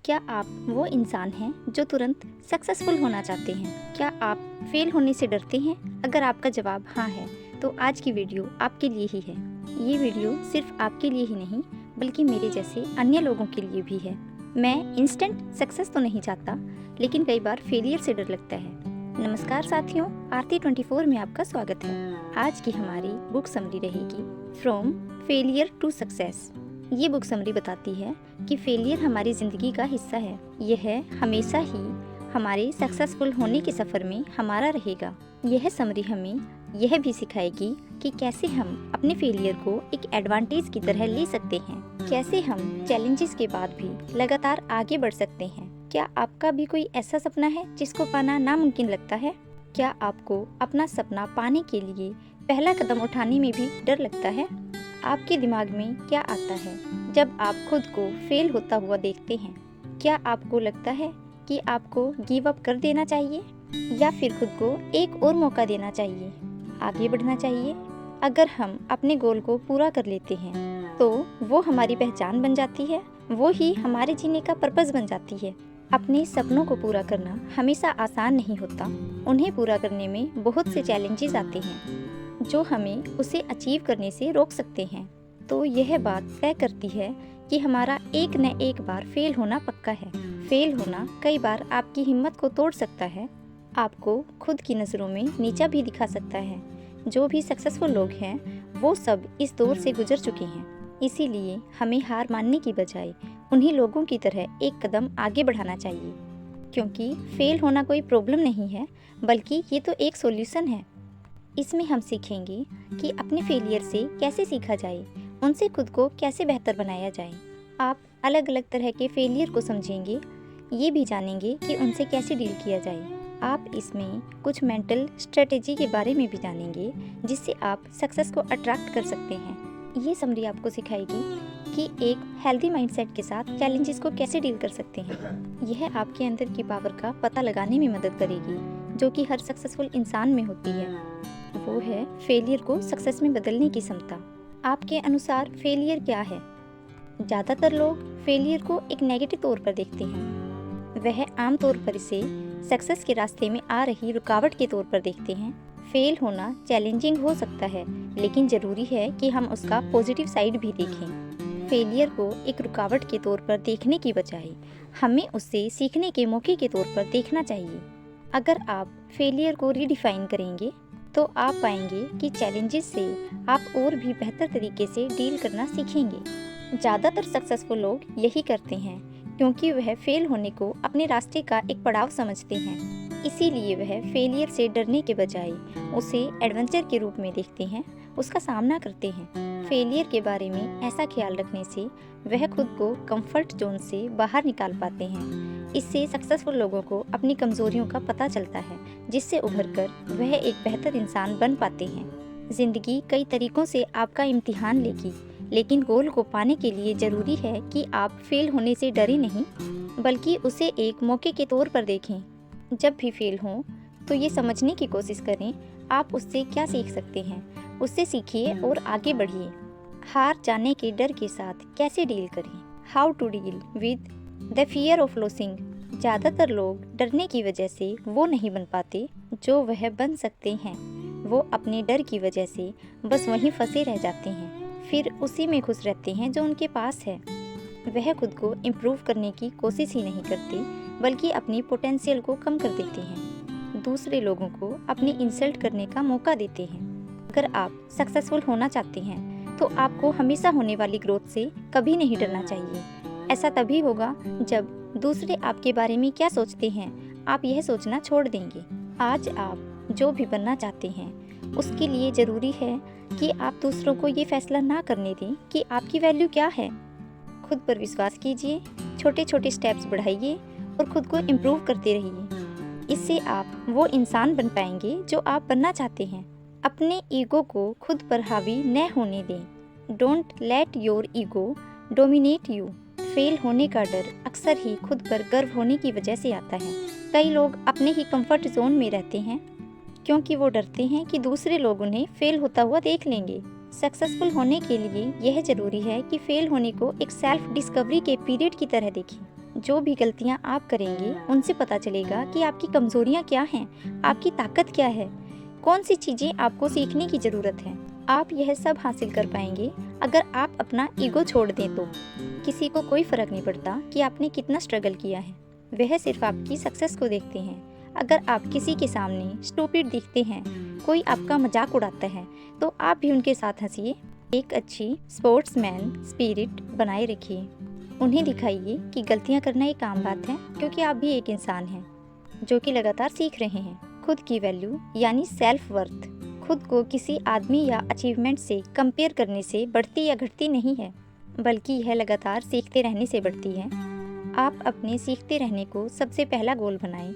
क्या आप वो इंसान हैं जो तुरंत सक्सेसफुल होना चाहते हैं? क्या आप फेल होने से डरते हैं? अगर आपका जवाब हाँ है तो आज की वीडियो आपके लिए ही है। ये वीडियो सिर्फ आपके लिए ही नहीं बल्कि मेरे जैसे अन्य लोगों के लिए भी है। मैं इंस्टेंट सक्सेस तो नहीं चाहता, लेकिन कई बार फेलियर से डर लगता है। नमस्कार साथियों, आरती 24 में आपका स्वागत है। आज की हमारी बुक समरी रहेगी फ्रॉम फेलियर टू सक्सेस। ये बुक समरी बताती है कि फेलियर हमारी ज़िंदगी का हिस्सा है। यह हमेशा ही हमारे सक्सेसफुल होने के सफ़र में हमारा रहेगा। यह समरी हमें यह भी सिखाएगी कि कैसे हम अपने फेलियर को एक एडवांटेज की तरह ले सकते हैं, कैसे हम चैलेंजेस के बाद भी लगातार आगे बढ़ सकते हैं। क्या आपका भी कोई ऐसा सपना है जिसको पाना नामुमकिन लगता है? क्या आपको अपना सपना पाने के लिए पहला कदम उठाने में भी डर लगता है? आपके दिमाग में क्या आता है जब आप खुद को फेल होता हुआ देखते हैं? क्या आपको लगता है कि आपको गिव अप कर देना चाहिए या फिर खुद को एक और मौका देना चाहिए, आगे बढ़ना चाहिए? अगर हम अपने गोल को पूरा कर लेते हैं तो वो हमारी पहचान बन जाती है, वो ही हमारे जीने का पर्पस बन जाती है। अपने सपनों को पूरा करना हमेशा आसान नहीं होता। उन्हें पूरा करने में बहुत से चैलेंजेस आते हैं जो हमें उसे अचीव करने से रोक सकते हैं। तो यह बात तय करती है कि हमारा एक न एक बार फेल होना पक्का है। फेल होना कई बार आपकी हिम्मत को तोड़ सकता है, आपको खुद की नज़रों में नीचा भी दिखा सकता है। जो भी सक्सेसफुल लोग हैं वो सब इस दौर से गुजर चुके हैं। इसीलिए हमें हार मानने की बजाय उन्हीं लोगों की तरह एक कदम आगे बढ़ाना चाहिए, क्योंकि फेल होना कोई प्रॉब्लम नहीं है बल्कि ये तो एक सॉल्यूशन है। इसमें हम सीखेंगे कि अपने फेलियर से कैसे सीखा जाए, उनसे खुद को कैसे बेहतर बनाया जाए। आप अलग अलग तरह के फेलियर को समझेंगे, ये भी जानेंगे कि उनसे कैसे डील किया जाए। आप इसमें कुछ मेंटल स्ट्रेटेजी के बारे में भी जानेंगे जिससे आप सक्सेस को अट्रैक्ट कर सकते हैं। ये समरी आपको सिखाएगी कि एक हेल्दी माइंडसेट के साथ चैलेंजेस को कैसे डील कर सकते हैं। यह आपके अंदर की पावर का पता लगाने में मदद करेगी जो कि हर सक्सेसफुल इंसान में होती है। वो है फेलियर को सक्सेस में बदलने की क्षमता। आपके अनुसार फेलियर क्या है? ज़्यादातर लोग फेलियर को एक नेगेटिव तौर पर देखते हैं। वह आमतौर पर इसे सक्सेस के रास्ते में आ रही रुकावट के तौर पर देखते हैं। फेल होना चैलेंजिंग हो सकता है, लेकिन ज़रूरी है कि हम उसका पॉजिटिव साइड भी देखें। फेलियर को एक रुकावट के तौर पर देखने की बजाय हमें उससे सीखने के मौके के तौर पर देखना चाहिए। अगर आप फेलियर को रीडिफाइन करेंगे तो आप पाएंगे कि चैलेंजेस से आप और भी बेहतर तरीके से डील करना सीखेंगे। ज़्यादातर सक्सेसफुल लोग यही करते हैं क्योंकि वह फेल होने को अपने रास्ते का एक पड़ाव समझते हैं। इसीलिए वह फेलियर से डरने के बजाय उसे एडवेंचर के रूप में देखते हैं, उसका सामना करते हैं। फेलियर के बारे में ऐसा ख्याल रखने से वह खुद को कंफर्ट जोन से बाहर निकाल पाते हैं। इससे सक्सेसफुल लोगों को अपनी कमजोरियों का पता चलता है, जिससे उभरकर वह एक बेहतर इंसान बन पाते हैं। जिंदगी कई तरीकों से आपका इम्तिहान लेगी, लेकिन गोल को पाने के लिए ज़रूरी है कि आप फेल होने से डरे नहीं बल्कि उसे एक मौके के तौर पर देखें। जब भी फेल हों तो ये समझने की कोशिश करें आप उससे क्या सीख सकते हैं, उससे सीखिए और आगे बढ़िए। हार जाने के डर के साथ कैसे डील करें? How to deal with the fear of losing. ज़्यादातर लोग डरने की वजह से वो नहीं बन पाते जो वह बन सकते हैं। वो अपने डर की वजह से बस वहीं फंसे रह जाते हैं, फिर उसी में खुश रहते हैं जो उनके पास है। वह खुद को इम्प्रूव करने की कोशिश ही नहीं करते बल्कि अपनी पोटेंशियल को कम कर देते हैं, दूसरे लोगों को अपनी इंसल्ट करने का मौका देते हैं। अगर आप सक्सेसफुल होना चाहते हैं तो आपको हमेशा होने वाली ग्रोथ से कभी नहीं डरना चाहिए। ऐसा तभी होगा जब दूसरे आपके बारे में क्या सोचते हैं आप यह सोचना छोड़ देंगे। आज आप जो भी बनना चाहते हैं उसके लिए ज़रूरी है कि आप दूसरों को ये फैसला ना करने दें कि आपकी वैल्यू क्या है। खुद पर विश्वास कीजिए, छोटे छोटे स्टेप्स बढ़ाइए और खुद को इम्प्रूव करते रहिए। इससे आप वो इंसान बन पाएंगे जो आप बनना चाहते हैं। अपने ईगो को खुद पर हावी न होने दें। Don't let your ego dominate you. Fail होने का डर अक्सर ही खुद पर गर्व होने की वजह से आता है। कई लोग अपने ही कंफर्ट जोन में रहते हैं क्योंकि वो डरते हैं कि दूसरे लोग उन्हें फेल होता हुआ देख लेंगे। सक्सेसफुल होने के लिए यह ज़रूरी है कि फेल होने को एक सेल्फ डिस्कवरी के पीरियड की तरह देखें। जो भी गलतियाँ आप करेंगे उनसे पता चलेगा कि आपकी कमजोरियाँ क्या हैं, आपकी ताकत क्या है, कौन सी चीज़ें आपको सीखने की ज़रूरत है। आप यह सब हासिल कर पाएंगे अगर आप अपना ईगो छोड़ दें तो। किसी को कोई फ़र्क नहीं पड़ता कि आपने कितना स्ट्रगल किया है, वह सिर्फ आपकी सक्सेस को देखते हैं। अगर आप किसी के सामने स्टूपिड दिखते हैं, कोई आपका मजाक उड़ाता है, तो आप भी उनके साथ हंसिए। एक अच्छी स्पोर्ट्समैन स्पिरिट बनाए रखिए। उन्हें दिखाइए कि गलतियां करना एक आम बात है, क्योंकि आप भी एक इंसान हैं जो कि लगातार सीख रहे हैं। खुद की वैल्यू यानी सेल्फ वर्थ खुद को किसी आदमी या अचीवमेंट से कंपेयर करने से बढ़ती या घटती नहीं है, बल्कि यह लगातार सीखते रहने से बढ़ती है। आप अपने सीखते रहने को सबसे पहला गोल बनाएं।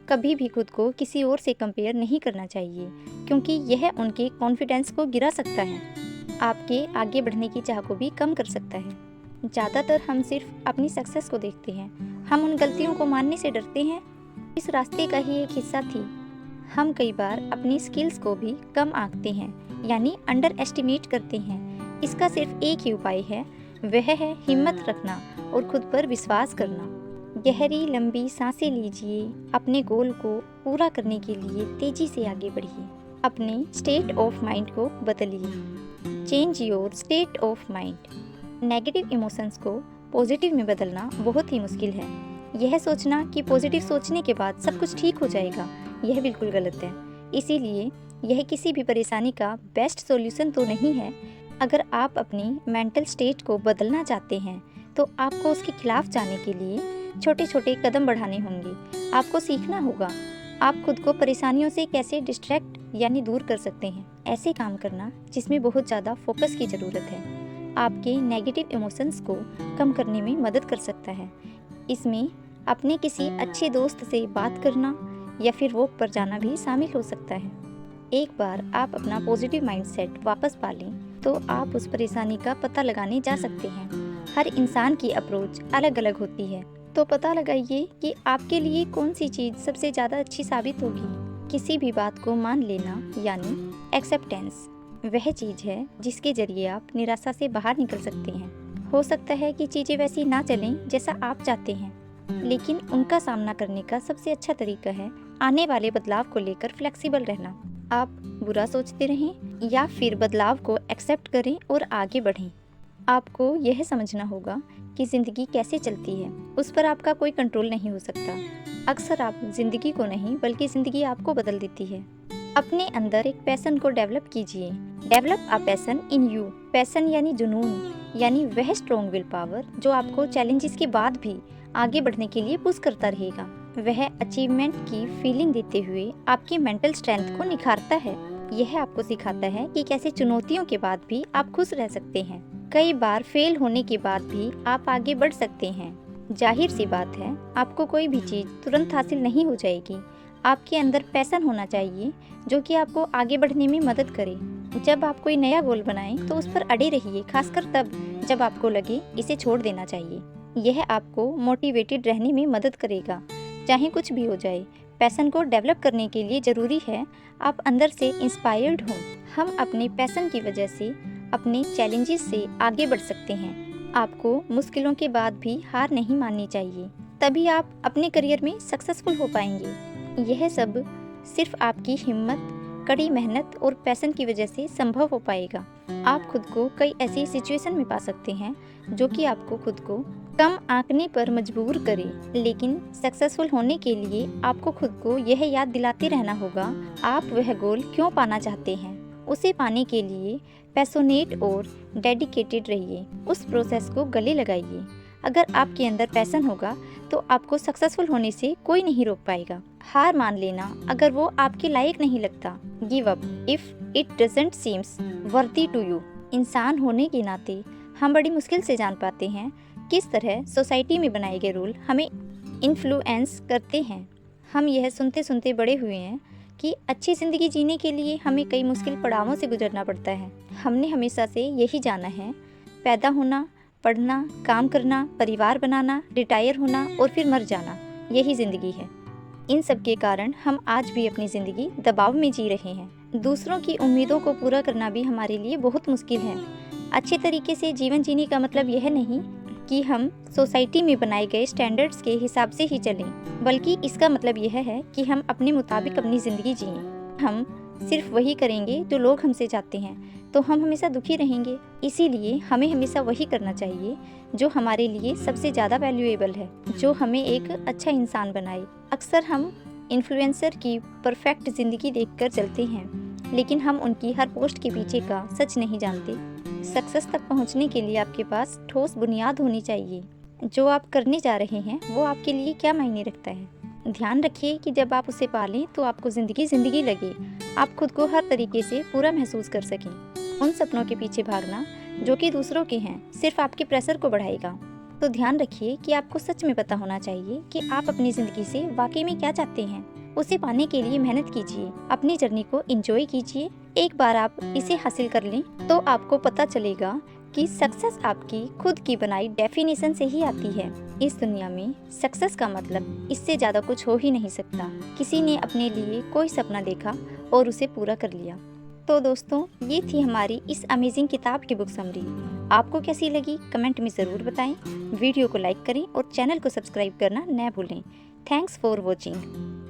कभी भी खुद को किसी और से कंपेयर नहीं करना चाहिए, क्योंकि यह उनके कॉन्फिडेंस को गिरा सकता है, आपके आगे बढ़ने की चाह को भी कम कर सकता है। ज़्यादातर हम सिर्फ अपनी सक्सेस को देखते हैं, हम उन गलतियों को मानने से डरते हैं। इस रास्ते का ही एक हिस्सा थी। हम कई बार अपनी स्किल्स को भी कम आंकते हैं, यानी अंडर एस्टिमेट करते हैं। इसका सिर्फ एक ही उपाय है, वह है हिम्मत रखना और खुद पर विश्वास करना। गहरी लंबी सांसें लीजिए, अपने गोल को पूरा करने के लिए तेजी से आगे बढ़िए। अपने स्टेट ऑफ माइंड को बदलिए। Change your state of mind. Negative emotions को पॉजिटिव में बदलना बहुत ही मुश्किल है। यह सोचना कि पॉजिटिव सोचने के बाद सब कुछ ठीक हो जाएगा, यह बिल्कुल गलत है। इसीलिए यह किसी भी परेशानी का बेस्ट सॉल्यूशन तो नहीं है। अगर आप अपनी मेंटल स्टेट को बदलना चाहते हैं, तो आपको उसके खिलाफ जाने के लिए छोटे छोटे कदम बढ़ाने होंगे। आपको सीखना होगा आप खुद को परेशानियों से कैसे डिस्ट्रैक्ट यानी दूर कर सकते हैं। ऐसे काम करना जिसमें बहुत ज़्यादा फोकस की ज़रूरत है, आपके नेगेटिव इमोशंस को कम करने में मदद कर सकता है। इसमें अपने किसी अच्छे दोस्त से बात करना या फिर वॉक पर जाना भी शामिल हो सकता है। एक बार आप अपना पॉजिटिव माइंडसेट वापस पा लें, तो आप उस परेशानी का पता लगाने जा सकते हैं। हर इंसान की अप्रोच अलग अलग होती है, तो पता लगाइए कि आपके लिए कौन सी चीज़ सबसे ज़्यादा अच्छी साबित होगी। किसी भी बात को मान लेना यानी एक्सेप्टेंस वह चीज़ है जिसके जरिए आप निराशा से बाहर निकल सकते हैं। हो सकता है कि चीज़ें वैसी ना चलें जैसा आप चाहते हैं, लेकिन उनका सामना करने का सबसे अच्छा तरीका है आने वाले बदलाव को लेकर फ्लेक्सिबल रहना। आप बुरा सोचते रहें या फिर बदलाव को एक्सेप्ट करें और आगे बढ़ें। आपको यह समझना होगा कि ज़िंदगी कैसे चलती है, उस पर आपका कोई कंट्रोल नहीं हो सकता। अक्सर आप ज़िंदगी को नहीं बल्कि ज़िंदगी आपको बदल देती है। अपने अंदर एक पैशन को डेवलप कीजिए। Develop a passion in you. Passion यानी जुनून, यानी वह स्ट्रॉन्ग विल पावर जो आपको चैलेंजेस के बाद भी आगे बढ़ने के लिए पुश करता रहेगा। वह अचीवमेंट की फीलिंग देते हुए आपकी मेंटल स्ट्रेंथ को निखारता है। यह आपको सिखाता है कि कैसे चुनौतियों के बाद भी आप खुश रह सकते हैं। कई बार फेल होने के बाद भी आप आगे बढ़ सकते हैं। जाहिर सी बात है, आपको कोई भी चीज़ तुरंत हासिल नहीं हो जाएगी। आपके अंदर पैशन होना चाहिए जो कि आपको आगे बढ़ने में मदद करे। जब आप कोई नया गोल बनाएं तो उस पर अड़े रहिए, खासकर तब जब आपको लगे इसे छोड़ देना चाहिए। यह आपको मोटिवेटेड रहने में मदद करेगा, चाहे कुछ भी हो जाए। पैशन को डेवलप करने के लिए ज़रूरी है आप अंदर से इंस्पायर्ड हों। हम अपने पैशन की वजह से अपने चैलेंजेस से आगे बढ़ सकते हैं। आपको मुश्किलों के बाद भी हार नहीं माननी चाहिए, तभी आप अपने करियर में सक्सेसफुल हो पाएंगे। यह सब सिर्फ आपकी हिम्मत, कड़ी मेहनत और पैशन की वजह से संभव हो पाएगा। आप खुद को कई ऐसी सिचुएशन में पा सकते हैं जो कि आपको खुद को कम आंकने पर मजबूर करे, लेकिन सक्सेसफुल होने के लिए आपको खुद को यह याद दिलाते रहना होगा आप वह गोल क्यों पाना चाहते हैं। उसे पाने के लिए पैशनेट और डेडिकेटेड रहिए। उस प्रोसेस को गले लगाइए। अगर आपके अंदर पैशन होगा तो आपको सक्सेसफुल होने से कोई नहीं रोक पाएगा। हार मान लेना अगर वो आपके लायक नहीं लगता। Give up if it doesn't seems worthy to you. इंसान होने के नाते हम बड़ी मुश्किल से जान पाते हैं किस तरह सोसाइटी में बनाए गए रूल हमें इन्फ्लुएंस करते हैं। हम यह सुनते सुनते बड़े हुए हैं कि अच्छी ज़िंदगी जीने के लिए हमें कई मुश्किल पड़ावों से गुजरना पड़ता है। हमने हमेशा से यही जाना है, पैदा होना, पढ़ना, काम करना, परिवार बनाना, रिटायर होना और फिर मर जाना, यही ज़िंदगी है। इन सब के कारण हम आज भी अपनी ज़िंदगी दबाव में जी रहे हैं। दूसरों की उम्मीदों को पूरा करना भी हमारे लिए बहुत मुश्किल है। अच्छे तरीके से जीवन जीने का मतलब यह नहीं कि हम सोसाइटी में बनाए गए स्टैंडर्ड्स के हिसाब से ही चलें, बल्कि इसका मतलब यह है कि हम अपने मुताबिक अपनी ज़िंदगी जिएं। हम सिर्फ वही करेंगे जो लोग हमसे चाहते हैं तो हम हमेशा दुखी रहेंगे। इसीलिए हमें हमेशा वही करना चाहिए जो हमारे लिए सबसे ज़्यादा वैल्यूएबल है, जो हमें एक अच्छा इंसान बनाए। अक्सर हम इन्फ्लुएंसर की परफेक्ट ज़िंदगी देखकर चलते हैं, लेकिन हम उनकी हर पोस्ट के पीछे का सच नहीं जानते। सक्सेस तक पहुंचने के लिए आपके पास ठोस बुनियाद होनी चाहिए। जो आप करने जा रहे हैं वो आपके लिए क्या मायने रखता है। ध्यान रखिए कि जब आप उसे पालें तो आपको ज़िंदगी लगे, आप खुद को हर तरीके से पूरा महसूस कर सकें। उन सपनों के पीछे भागना जो कि दूसरों के हैं सिर्फ आपके प्रेशर को बढ़ाएगा। तो ध्यान रखिए कि आपको सच में पता होना चाहिए कि आप अपनी ज़िंदगी से वाकई में क्या चाहते हैं। उसे पाने के लिए मेहनत कीजिए, अपनी जर्नी को एंजॉय कीजिए। एक बार आप इसे हासिल कर लें तो आपको पता चलेगा कि सक्सेस आपकी खुद की बनाई डेफिनेशन से ही आती है। इस दुनिया में सक्सेस का मतलब इससे ज़्यादा कुछ हो ही नहीं सकता। किसी ने अपने लिए कोई सपना देखा और उसे पूरा कर लिया। तो दोस्तों, ये थी हमारी इस अमेजिंग किताब की बुक समरी। आपको कैसी लगी कमेंट में ज़रूर बताएं। वीडियो को लाइक करें और चैनल को सब्सक्राइब करना न भूलें। Thanks for watching.